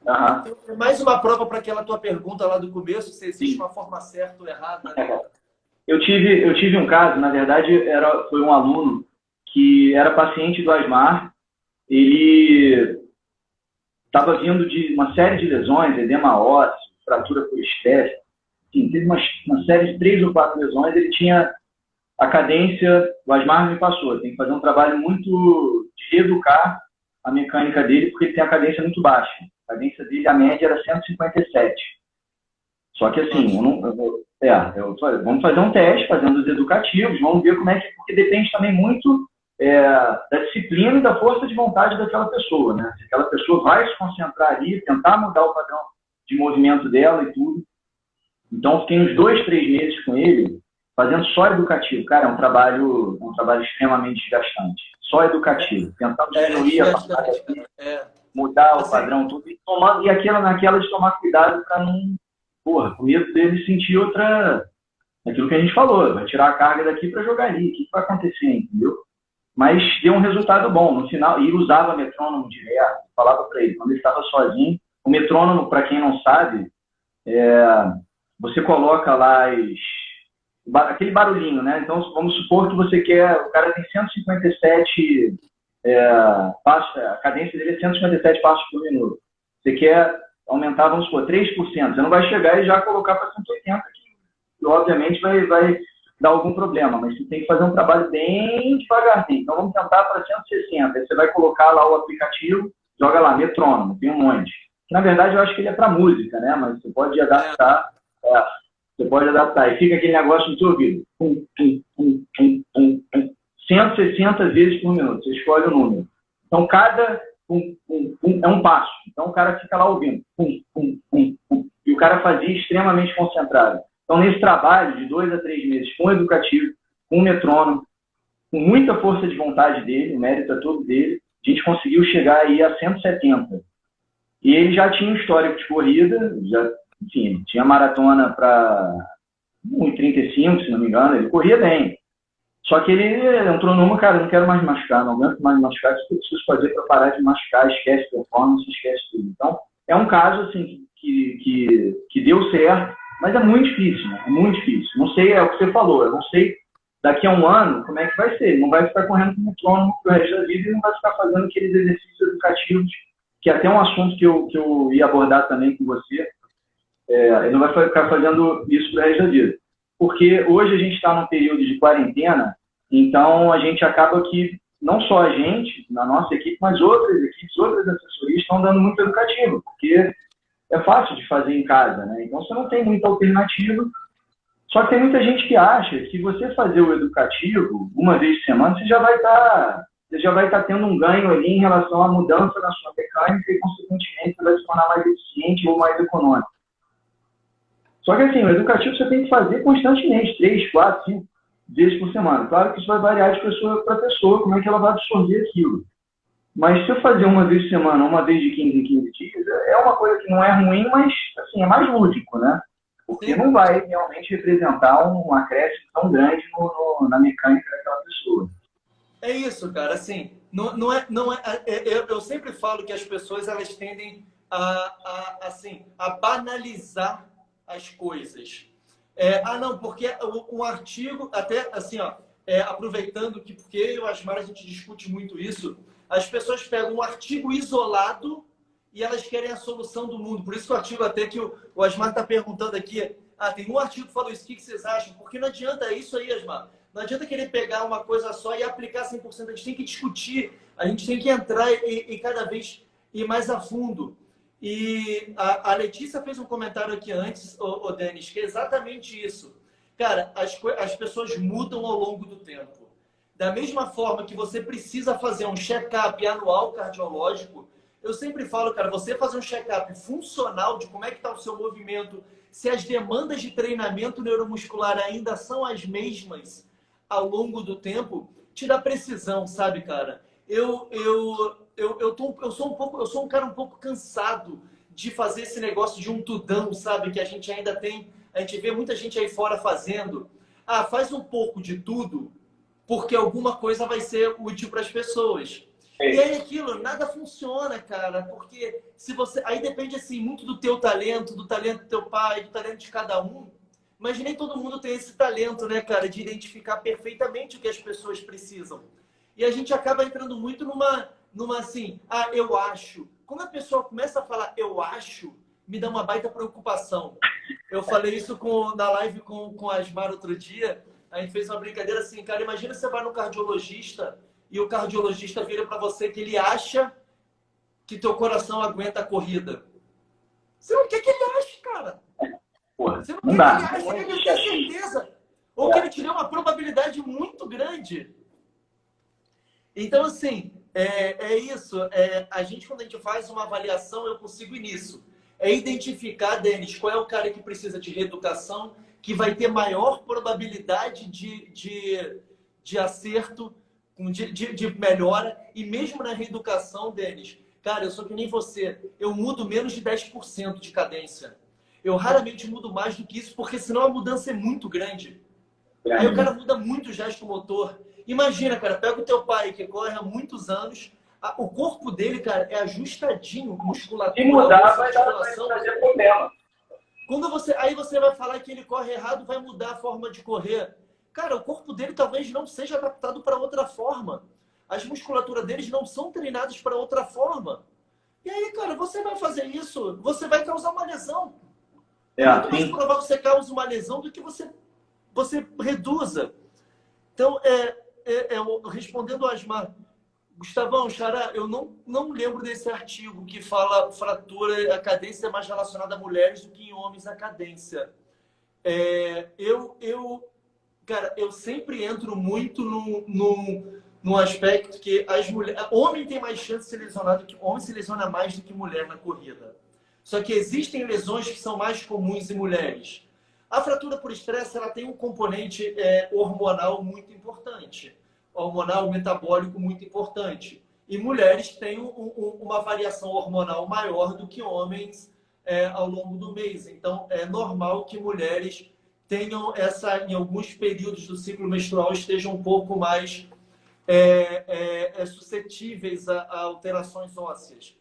Então, mais uma prova para aquela tua pergunta lá do começo, se existe uma forma certa ou errada. Né? Eu tive um caso, na verdade, foi um aluno que era paciente do Asmar. Ele estava vindo de uma série de lesões, edema ósseo, fratura por espécie. Teve uma série de 3 ou 4 lesões. Ele tinha a cadência, o Asmar me passou, tem que fazer um trabalho muito de reeducar a mecânica dele, porque ele tem a cadência muito baixa. A cadência dele, a média era 157. Só que assim, vamos fazer um teste, fazendo os educativos, vamos ver como é que, porque depende também muito da disciplina e da força de vontade daquela pessoa, né? Se aquela pessoa vai se concentrar ali, tentar mudar o padrão de movimento dela e tudo. Então, fiquei uns 2, 3 meses com ele, fazendo só educativo. Cara, é um trabalho extremamente desgastante. Só educativo. Tentando diminuir a passagem, mudar o padrão, tudo. E naquela de tomar cuidado para não... com medo dele sentir aquilo que a gente falou. Vai tirar a carga daqui para jogar ali. O que vai acontecer, entendeu? Mas deu um resultado bom. No final, e usava metrônomo direto. Falava para ele, quando ele estava sozinho. O metrônomo, para quem não sabe, você coloca lá aquele barulhinho, né? Então, vamos supor que o cara tem 157 passos, a cadência dele é 157 passos por minuto. Você quer aumentar, vamos supor, 3%. Você não vai chegar e já colocar para 180, que obviamente vai dar algum problema, mas você tem que fazer um trabalho bem devagarzinho. Então, vamos tentar para 160. Aí você vai colocar lá o aplicativo, joga lá, metrônomo, tem um monte. Que, na verdade, eu acho que ele é para música, né? Mas você pode adaptar. Você pode adaptar. E fica aquele negócio no seu ouvido. 160 vezes por minuto. Você escolhe o número. Então, cada é um passo. Então, o cara fica lá ouvindo. E o cara fazia extremamente concentrado. Então, nesse trabalho de 2 a 3 meses, com educativo, com metrônomo, com muita força de vontade dele, o mérito é todo dele, a gente conseguiu chegar aí a 170. E ele já tinha um histórico de corrida, enfim, tinha maratona para 1,35, se não me engano, ele corria bem. Só que ele entrou numa, cara, não quero mais machucar, não aguento mais machucar, isso que eu preciso fazer para parar de machucar, esquece performance, esquece tudo. Então, é um caso, assim, que deu certo, mas é muito difícil, né? É muito difícil. Não sei, é o que você falou, eu não sei daqui a um ano como é que vai ser. Ele não vai ficar correndo com o metrônomo pro resto da vida e não vai ficar fazendo aqueles exercícios educativos, que é até um assunto que eu ia abordar também com você. Ele não vai ficar fazendo isso pro resto da vida. Porque hoje a gente está num período de quarentena, então a gente acaba que não só a gente, na nossa equipe, mas outras equipes, outras assessorias estão dando muito educativo, porque é fácil de fazer em casa, né? Então você não tem muita alternativa. Só que tem muita gente que acha que você fazer o educativo uma vez por semana, você já vai estar tendo um ganho ali em relação à mudança na sua mecânica e, consequentemente, você vai se tornar mais eficiente ou mais econômico. Só que, assim, o educativo você tem que fazer constantemente, 3, 4, 5 vezes por semana. Claro que isso vai variar de pessoa para pessoa, como é que ela vai absorver aquilo. Mas se eu fazer uma vez por semana, uma vez de 15 em 15 dias, é uma coisa que não é ruim, mas, assim, é mais lúdico, né? Porque não vai realmente representar um acréscimo tão grande na mecânica daquela pessoa. É isso, cara. Assim, eu sempre falo que as pessoas elas tendem a banalizar as coisas. Não, porque um artigo, até assim, ó, aproveitando que, porque eu e o Asmar a gente discute muito isso, as pessoas pegam um artigo isolado e elas querem a solução do mundo. Por isso que o artigo até que o Asmar está perguntando aqui, tem um artigo que falou isso, o que vocês acham? Porque não adianta isso aí, Asmar. Não adianta querer pegar uma coisa só e aplicar 100%. A gente tem que discutir, a gente tem que entrar e cada vez ir mais a fundo. E a Letícia fez um comentário aqui antes, o Denis, que é exatamente isso. Cara, as pessoas mudam ao longo do tempo. Da mesma forma que você precisa fazer um check-up anual cardiológico, eu sempre falo, cara, você fazer um check-up funcional de como é que está o seu movimento, se as demandas de treinamento neuromuscular ainda são as mesmas ao longo do tempo, te dá precisão, sabe, cara? Eu sou um cara um pouco cansado de fazer esse negócio de um tudão, sabe? Que a gente ainda tem, a gente vê muita gente aí fora fazendo. Faz um pouco de tudo, porque alguma coisa vai ser útil para as pessoas. E aí aquilo, nada funciona, cara, porque se você... Aí depende, assim, muito do teu talento, do talento do teu pai, do talento de cada um. Mas nem todo mundo tem esse talento, né, cara, de identificar perfeitamente o que as pessoas precisam. E a gente acaba entrando muito numa assim, eu acho. Quando a pessoa começa a falar eu acho, me dá uma baita preocupação. Eu falei isso na live com a Asmar outro dia, a gente fez uma brincadeira assim, cara, imagina você vai no cardiologista e o cardiologista vira para você que ele acha que teu coração aguenta a corrida. Você não quer que ele ache, cara. Você não quer que ele ache, você quer que ele tenha certeza. Ou que ele te dê uma probabilidade muito grande. Então, assim, é isso. A gente, quando a gente faz uma avaliação, eu consigo ir nisso. É identificar, Denis, qual é o cara que precisa de reeducação, que vai ter maior probabilidade de acerto, de melhora. E mesmo na reeducação, Denis, cara, eu sou que nem você. Eu mudo menos de 10% de cadência. Eu raramente mudo mais do que isso, porque senão a mudança é muito grande. Aí o cara muda muito o gesto motor. Imagina, cara, pega o teu pai que corre há muitos anos, o corpo dele, cara, é ajustadinho, musculatura. Se mudar, vai trazer problema. Aí você vai falar que ele corre errado, vai mudar a forma de correr. Cara, o corpo dele talvez não seja adaptado para outra forma. As musculaturas deles não são treinadas para outra forma. E aí, cara, você vai fazer isso, você vai causar uma lesão. É muito mais provável que você cause uma lesão do que você reduza. Então, respondendo ao Asmar, Gustavão, Xará, eu não lembro desse artigo que fala fratura, a cadência é mais relacionada a mulheres do que em homens a cadência. Cara, eu sempre entro muito num aspecto que homem tem mais chance de se lesionar do que homem se lesiona mais do que mulher na corrida. Só que existem lesões que são mais comuns em mulheres. A fratura por estresse ela tem um componente hormonal muito importante. Hormonal, metabólico muito importante. E mulheres têm uma variação hormonal maior do que homens ao longo do mês. Então, é normal que mulheres tenham em alguns períodos do ciclo menstrual, estejam um pouco mais suscetíveis a alterações ósseas.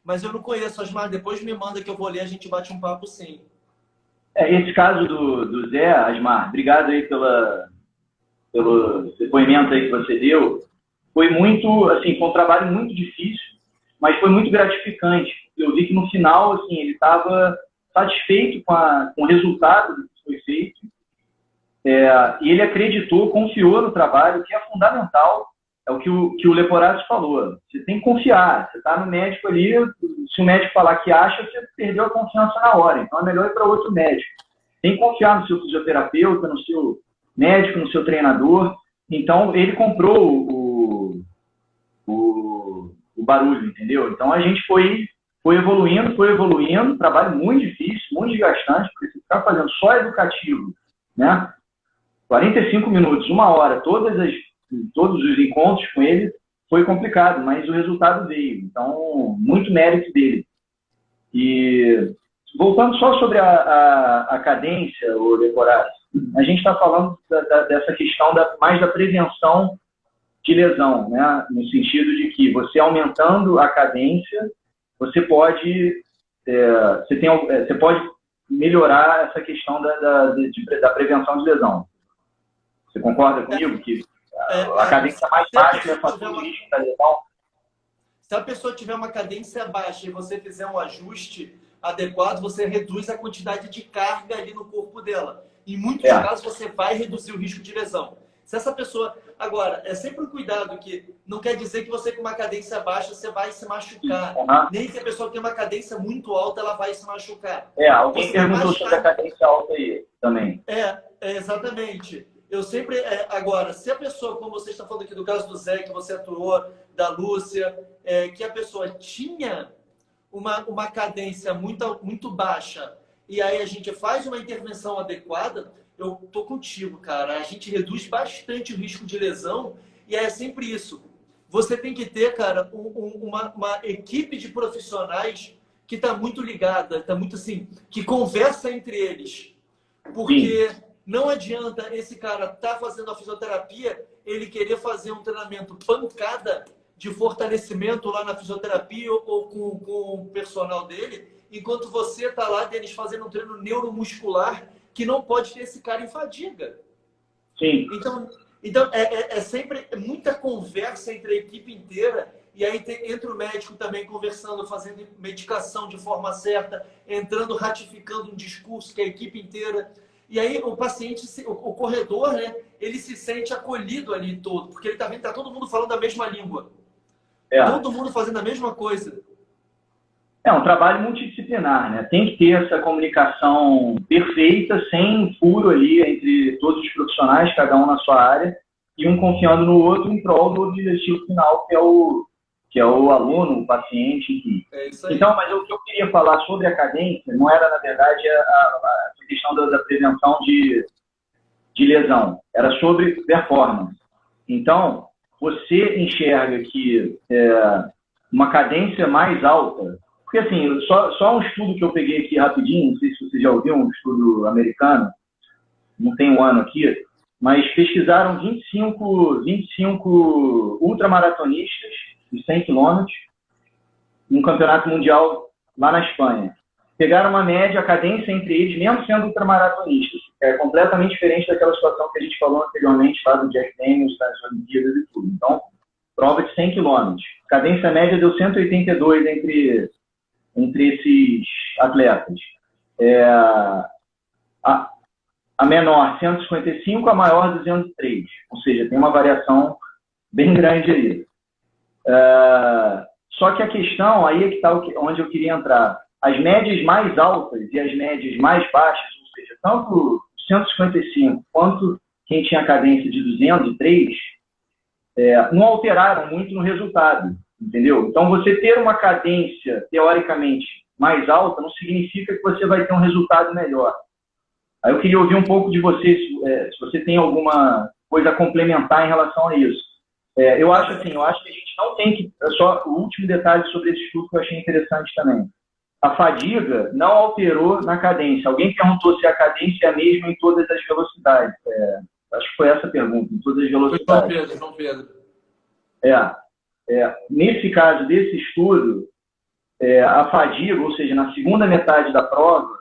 Mas eu não conheço, Asmar. Depois me manda que eu vou ler, a gente bate um papo sim. Esse caso do Zé, Asmar, obrigado aí pelo depoimento aí que você deu. Foi muito, assim, foi um trabalho muito difícil, mas foi muito gratificante. Eu vi que no final, assim, ele estava satisfeito com o resultado do que foi feito. E ele acreditou, confiou no trabalho, que é fundamental é o que o Leporato falou. Você tem que confiar. Você está no médico ali, se o médico falar que acha, você perdeu a confiança na hora. Então é melhor ir para outro médico. Tem que confiar no seu fisioterapeuta, no seu médico, no seu treinador. Então ele comprou o barulho, entendeu? Então a gente foi evoluindo, trabalho muito difícil, muito desgastante, porque você ficar fazendo só educativo, né? 45 minutos, 1 hora, todos os encontros com ele, foi complicado, mas o resultado veio. Então, muito mérito dele. E, voltando só sobre a cadência, o Decorado, a gente está falando dessa questão mais da prevenção de lesão, né? No sentido de que você aumentando a cadência, você pode melhorar essa questão da prevenção de lesão. Você concorda comigo que a cadência mais baixa é fator de risco da lesão? Se a pessoa tiver uma cadência baixa e você fizer um ajuste adequado, você reduz a quantidade de carga ali no corpo dela. Em muitos casos, você vai reduzir o risco de lesão. Se essa pessoa... Agora, é sempre um cuidado que não quer dizer que você com uma cadência baixa você vai se machucar. Nem que a pessoa tenha uma cadência muito alta, ela vai se machucar. Alguém perguntou sobre a cadência alta aí também. Exatamente. Eu sempre... agora, se a pessoa, como você está falando aqui do caso do Zé, que você atuou, da Lúcia, que a pessoa tinha uma cadência muito baixa e aí a gente faz uma intervenção adequada, eu tô contigo, cara. A gente reduz bastante o risco de lesão e é sempre isso. Você tem que ter, cara, uma equipe de profissionais que está muito ligada, está muito assim, que conversa entre eles. Porque não adianta esse cara tá fazendo a fisioterapia, ele querer fazer um treinamento pancada de fortalecimento lá na fisioterapia ou com o personal dele, enquanto você tá lá, Denis, fazendo um treino neuromuscular que não pode ter esse cara em fadiga. Sim. Então é sempre muita conversa entre a equipe inteira e aí entra o médico também conversando, fazendo medicação de forma certa, ratificando um discurso que a equipe inteira... E aí o paciente, o corredor, né, ele se sente acolhido ali todo, porque ele tá vendo que tá todo mundo falando a mesma língua. Todo mundo fazendo a mesma coisa. É um trabalho multidisciplinar, né? Tem que ter essa comunicação perfeita, sem furo ali entre todos os profissionais, cada um na sua área, e um confiando no outro em prol do objetivo final, que é o aluno, o paciente, enfim. É isso aí. Então, mas o que eu queria falar sobre a cadência não era, na verdade, a questão da prevenção de lesão. Era sobre performance. Então, você enxerga que uma cadência mais alta... Porque, assim, só um estudo que eu peguei aqui rapidinho, não sei se você já ouviu, um estudo americano, não tem um ano aqui, mas pesquisaram 25 ultramaratonistas de 100 quilômetros, num campeonato mundial lá na Espanha. Pegaram uma média, a cadência entre eles, mesmo sendo ultramaratonistas, que é completamente diferente daquela situação que a gente falou anteriormente, lá do Jack Daniels, das Olimpíadas e tudo. Então, prova de 100 quilômetros. Cadência média deu 182 entre esses atletas. A menor, 155, a maior, 203. Ou seja, tem uma variação bem grande aí. Só que a questão, aí é que está onde eu queria entrar. As médias mais altas e as médias mais baixas, ou seja, tanto 155 quanto quem tinha cadência de 203, não alteraram muito no resultado, entendeu? Então, você ter uma cadência, teoricamente, mais alta, não significa que você vai ter um resultado melhor. Aí eu queria ouvir um pouco de você, se você tem alguma coisa a complementar em relação a isso. Eu acho que a gente não tem que... Só o último detalhe sobre esse estudo que eu achei interessante também. A fadiga não alterou na cadência. Alguém perguntou se a cadência é a mesma em todas as velocidades. Acho que foi essa a pergunta, em todas as velocidades. Foi João Pedro. Nesse caso desse estudo, a fadiga, ou seja, na segunda metade da prova,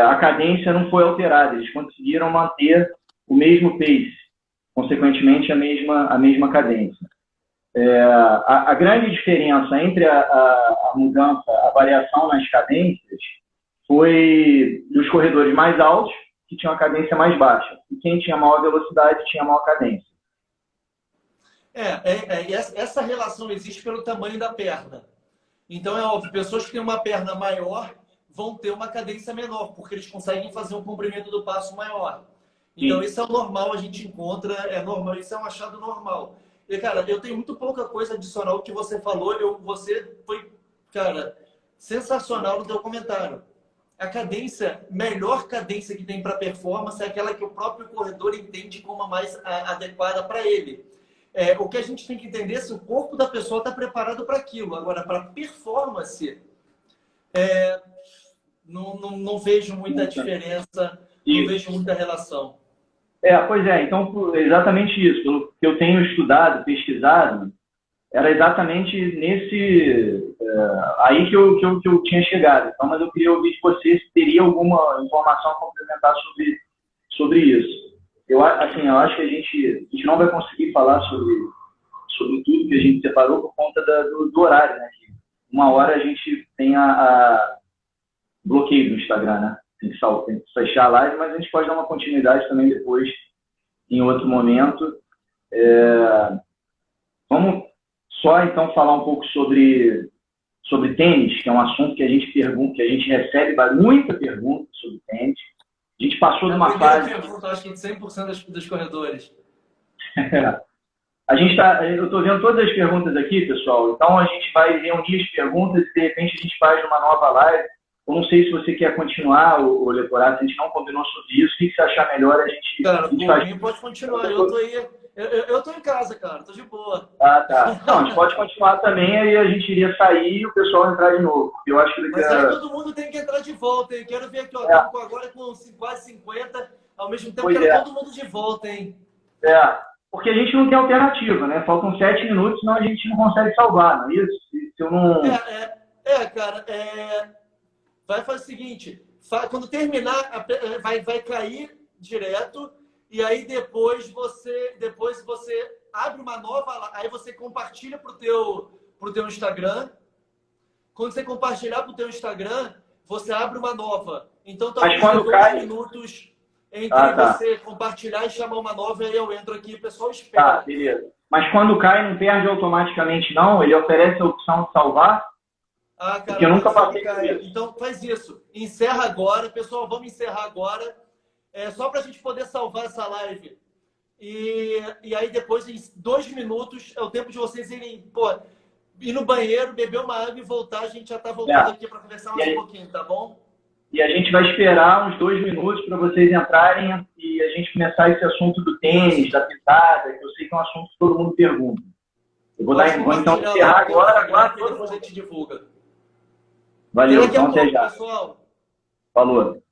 a cadência não foi alterada. Eles conseguiram manter o mesmo pace, consequentemente a mesma cadência. A grande diferença entre a mudança, a variação nas cadências, foi dos corredores mais altos, que tinham a cadência mais baixa. E quem tinha maior velocidade tinha maior cadência. Essa relação existe pelo tamanho da perna. Então, é óbvio, pessoas que têm uma perna maior vão ter uma cadência menor, porque eles conseguem fazer um comprimento do passo maior. Então, Sim. isso é normal, a gente encontra, é normal, isso é um achado normal. E, cara, eu tenho muito pouca coisa adicional que você falou, você foi, cara, sensacional no teu comentário. A cadência, melhor cadência que tem para performance é aquela que o próprio corredor entende como a mais adequada para ele. O que a gente tem que entender é se o corpo da pessoa está preparado para aquilo. Agora, para performance, não vejo muita diferença, não vejo muita relação. Pois é, então, exatamente isso. Pelo que eu tenho estudado, pesquisado, era exatamente nesse aí que eu tinha chegado. Então, mas eu queria ouvir de você se teria alguma informação a complementar sobre isso. Eu acho que a gente não vai conseguir falar sobre tudo que a gente separou por conta do horário, né? Que 1 hora a gente tem a bloqueio do Instagram, né? Tem que fechar a live, mas a gente pode dar uma continuidade também depois, em outro momento. Vamos só, então, falar um pouco sobre tênis, que é um assunto que a gente pergunta, que a gente recebe muita pergunta sobre tênis. A gente passou de uma fase... Pergunta, acho que de 100% dos corredores. Eu estou vendo todas as perguntas aqui, pessoal. Então, a gente vai reunir as perguntas e, de repente, a gente faz uma nova live. Eu não sei se você quer continuar, o Leporado, se a gente não combinou sobre isso. O que você achar melhor, a gente faz. Pode continuar. Eu tô aí. Eu tô em casa, cara. Tô de boa. Tá. Não, a gente pode continuar também, aí a gente iria sair e o pessoal entrar de novo. Eu acho que Mas aí todo mundo tem que entrar de volta, hein? Quero ver aqui, ó. Estamos agora com quase 50. Ao mesmo tempo, quero todo mundo de volta, hein? Porque a gente não tem alternativa, né? Faltam 7 minutos, senão a gente não consegue salvar, não é isso? Se eu não... cara. Vai fazer o seguinte, quando terminar, vai cair direto, e aí depois você abre uma nova, aí você compartilha pro teu Instagram. Quando você compartilhar pro teu Instagram, você abre uma nova. Então, talvez 2 minutos entre você compartilhar e chamar uma nova, aí eu entro aqui, o pessoal espera. Tá, beleza. Mas quando cai, não perde automaticamente, não? Ele oferece a opção de salvar? Cara, porque eu nunca passei por isso. Então faz isso. Encerra agora. Pessoal, vamos encerrar agora. Só para a gente poder salvar essa live. E aí depois, em 2 minutos, é o tempo de vocês ir no banheiro, beber uma água e voltar. A gente já está voltando aqui para conversar mais um pouquinho, tá bom? E a gente vai esperar uns 2 minutos para vocês entrarem e a gente começar esse assunto do tênis, da pisada, que eu sei que é um assunto que todo mundo pergunta. Eu vou então encerrar agora. Depois a gente divulga. Valeu, então até já. Pessoal. Falou.